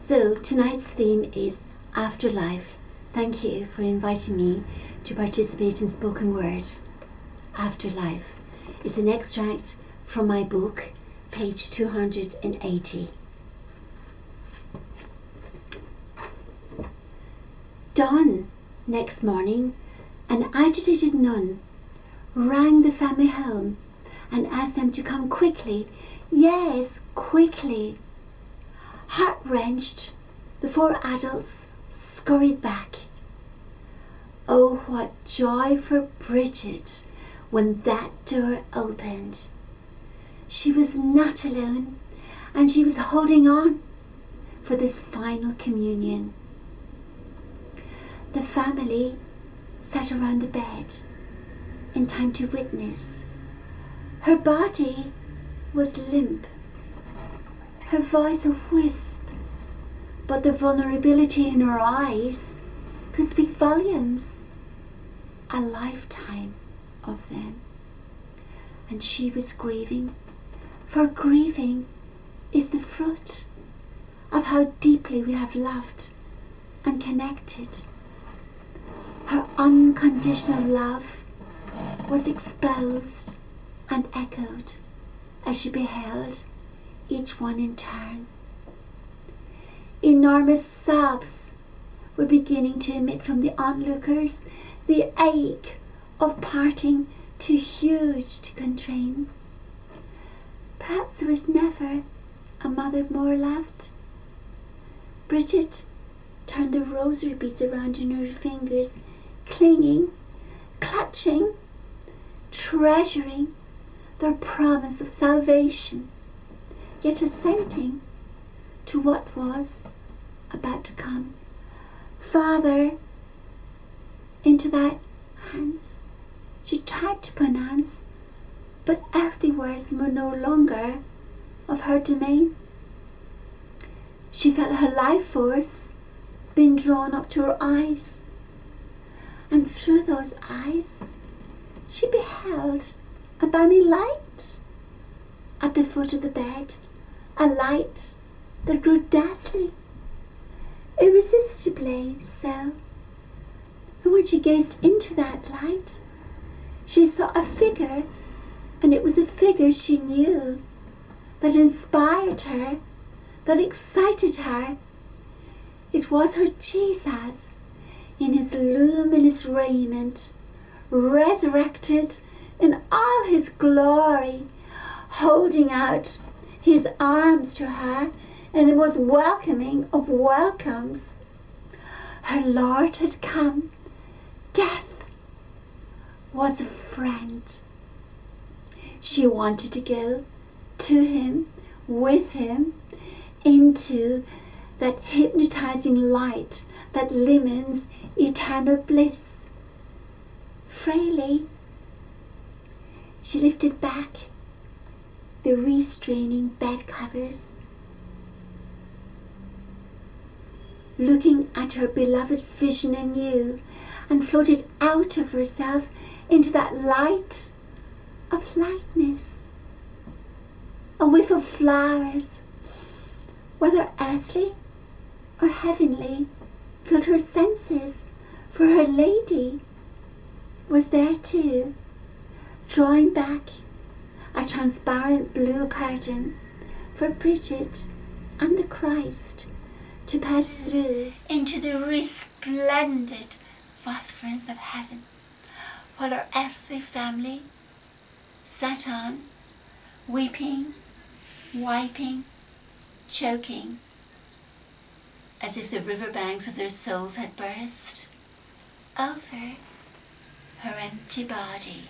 So tonight's theme is Afterlife. Thank you for inviting me to participate in Spoken Word Afterlife. It's an extract from my book, page 280. Dawn next morning, an agitated nun rang the family home and asked them to come quickly. Yes, quickly. Heart-wrenched, the 4 adults scurried back. Oh, what joy for Bridget when that door opened. She was not alone, and she was holding on for this final communion. The family sat around the bed in time to witness. Her body was limp, her voice a wisp, but the vulnerability in her eyes could speak volumes. A lifetime of them. And she was grieving, for grieving is the fruit of how deeply we have loved and connected. Her unconditional love was exposed and echoed as she beheld each one in turn. Enormous sobs were beginning to emit from the onlookers, the ache of parting too huge to contain. Perhaps there was never a mother more loved. Bridget turned the rosary beads around in her fingers, clinging, clutching, treasuring their promise of salvation, yet assenting to what was about to come. Father, into thy hands, she tried to pronounce, but earthly words were no longer of her domain. She felt her life force being drawn up to her eyes, and through those eyes she beheld a balmy light at the foot of the bed, a light that grew dazzling, irresistibly so. And when she gazed into that light, she saw a figure, and it was a figure she knew, that inspired her, that excited her. It was her Jesus in his luminous raiment, resurrected in all his glory, holding out his arms to her in the most welcoming of welcomes. Her Lord had come. Death was a friend. She wanted to go to him, with him, into that hypnotizing light that limns eternal bliss. Frailly, she lifted back the restraining bed covers, looking at her beloved vision anew, and floated out of herself into that light of lightness. A whiff of flowers, whether earthly or heavenly, filled her senses, for her lady was there too, drawing back a transparent blue curtain for Bridget and the Christ to pass through into the resplendent phosphorescence of heaven, while our earthly family sat on, weeping, wiping, choking, as if the riverbanks of their souls had burst over her empty body.